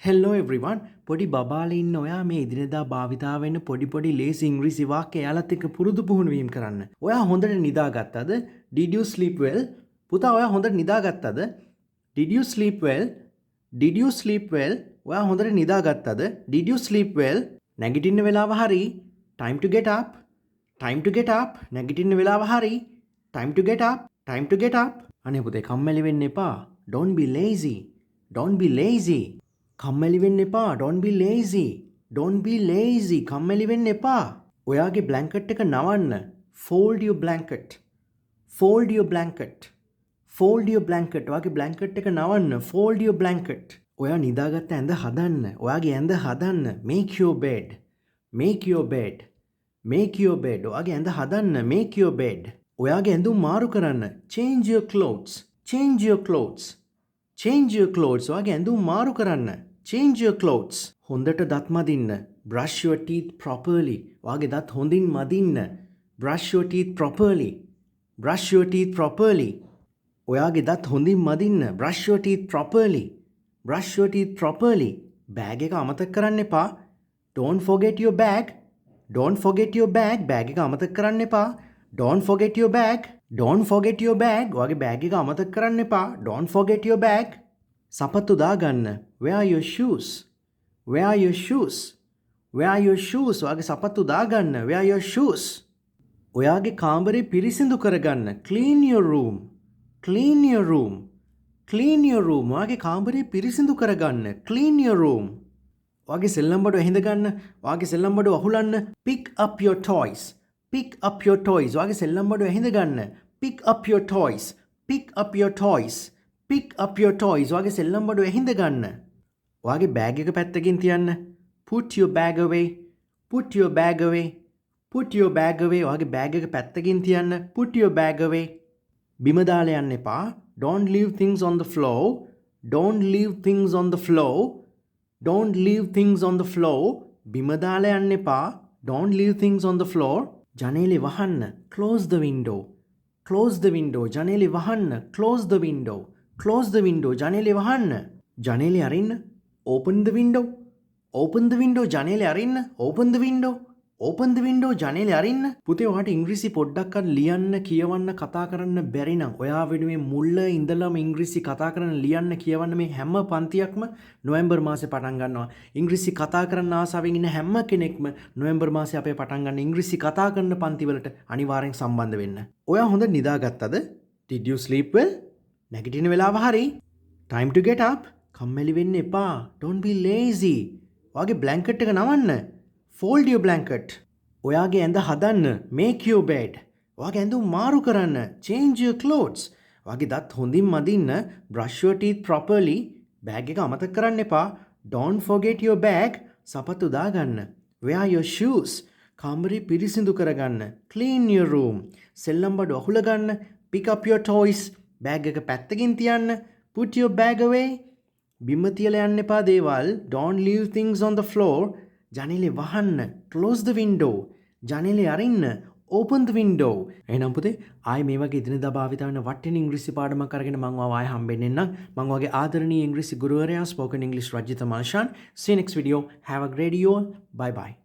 හෙල්ලෝ everyone පොඩි බාල ඉන්න ඔයා මේ ඉදිරියදා භාවිතා වෙන පොඩි ලේසි ඉංග්‍රීසි වාක්‍ය එයාලත් එක්ක පුරුදු පුහුණු වීම කරන්න. ඔයා හොඳට නිදාගත්තද? Did you sleep well? පුතා ඔයා හොඳට නිදාගත්තද? Did you sleep well? Did you sleep well? ඔයා හොඳට නිදාගත්තද? Did you sleep well? නැගිටින්න වෙලාව හරි. Time to get up. Time to get up. නැගිටින්න වෙලාව හරි. Time to get up. Time to get up. අනේ පුතේ කම්මැලි වෙන්න එපා. Don't be lazy. Don't be lazy. කම්මැලි වෙන්න එපා. Don't be lazy. Don't be lazy. කම්මැලි වෙන්න එපා. ඔයාගේ බ්ලැන්කට් එක නවන්න. Fold your blanket. Fold your blanket. Fold your blanket. ඔයාගේ බ්ලැන්කට් එක නවන්න. Fold your blanket. ඔයා නිදාගත්ත ඇඳ හදන්න. ඔයාගේ ඇඳ හදන්න. Make your bed. Make your bed. Make your bed. ඔයාගේ ඇඳ හදන්න. Make your bed. ඔයාගේ ඇඳුම් මාරු කරන්න. Change your clothes. Change your clothes. Change your clothes. ඔයාගේ ඇඳුම් මාරු කරන්න. Change your clothes. හොඳට දත් මදින්න. Brush your teeth properly. ඔයාගේ දත් හොඳින් මදින්න. Brush your teeth properly. Brush your teeth properly. ඔයාගේ දත් හොඳින් මදින්න. Brush your teeth properly. Brush your teeth properly. Bag එක අමතක කරන්න එපා. Don't forget your bag. Don't forget your bag. Bag එක අමතක කරන්න එපා. Don't forget your bag. Don't forget your bag. ඔයාගේ බෑග් එක අමතක කරන්න එපා. Don't forget your bag. සපත්තු දාගන්න. Where are your shoes? Where are your shoes? Where are your shoes? ඔයාගේ සපත්තු දාගන්න. Where are your shoes? ඔයාගේ කාමරේ පිරිසිදු කරගන්න. Clean your room. Clean your room. Clean your room. ඔයාගේ කාමරේ පිරිසිදු කරගන්න. Clean your room. ඔයාගේ සෙල්ලම් බඩුව ඇහිඳ ගන්න. ඔයාගේ සෙල්ලම් බඩුව අහුලන්න. Pick up your toys. Pick up your toys. ඔයාගේ සෙල්ලම් බඩුව ඇහිඳ ගන්න. Pick up your toys. Pick up your toys. Pick up your toys. ඔයාගේ සෙල්ලම් බඩුව ඇහිඳ ගන්න. ඔයාගේ බෑග් එක පැත්තකින් තියන්න. Put your bag away. Put your bag away. Put your bag away. ඔයාගේ බෑග් එක පැත්තකින් තියන්න. Put your bag away. බිම දාලා යන්න එපා. Don't leave things on the floor. Don't leave things on the floor. Don't leave things on the floor. බිම දාලා යන්න එපා. Don't leave things on the floor. ජනේලෙ වහන්න. Close the window. Close the window. ජනේලෙ වහන්න. Close the window. Close the window. ජනේලෙ වහන්න. ජනේලෙ අරින්න. Open the window. Open the window. ජනේලෙ අරින්න. Open the window. Open the window. ජනේලෙ අරින්න. පුතේ ඔයාට ඉංග්‍රීසි පොඩ්ඩක් ලියන්න, කියවන්න, කතා කරන්න බැරි නම් ඔයා වෙනුවෙන් මුල්ල ඉඳලම ඉංග්‍රීසි කතා කරන්න, ලියන්න, කියවන්න මේ හැම පන්තියක්ම නොවැම්බර් මාසේ පටන් ගන්නවා. ඉංග්‍රීසි කතා කරන්න ආසාවෙන් ඉන්න හැම කෙනෙක්ම නොවැම්බර් මාසේ අපේ පටන් ගන්න ඉංග්‍රීසි කතා කරන පන්තිවලට අනිවාර්යෙන් සම්බන්ධ වෙන්න. ඔයා හොඳ නිදාගත්තද? Did you sleep well? නැගිටින වෙලාව හරි. Time to get up. කම්මැලි වෙන්න එපා. Don't be lazy. ඔයාගේ බ්ලැන්කට් එක නවන්න. Fold your blanket. ඔයාගේ ඇඳ හදන්න. Make your bed. ඔයාගේ ඇඳුම් මාරු කරන්න. Change your clothes. ඔයාගේ දත් හොඳින් මදින්න. Brush your teeth properly. Bag එක අමතක කරන්න එපා. Don't forget your bag. සපත්තු දාගන්න. Where are your shoes? කාමරේ පිරිසිදු කරගන්න. Clean your room. සෙල්ලම් බඩු අහුල ගන්න. Pick up your toys. Bag එක පැත්තකින් තියන්න. Put your bag away. බිම තියලා යන්න එපා දේවල්. Don't leave things on the floor. ජනේලෙ වහන්න. Close the window. ජනේලෙ අරින්න. Open the window. එහෙනම් පුතේ ආයේ මේ වගේ දිනදා භාවිත වෙන වටින ඉංග්‍රීසි පාඩමක් අරගෙන මම ආයේ හම්බෙන්න එන්නම්. මම වගේ ආදරණීය ඉංග්‍රීසි ගුරුවරයා Spoken English Rajitha Malshan. See you next video. Have a great day all. Bye bye.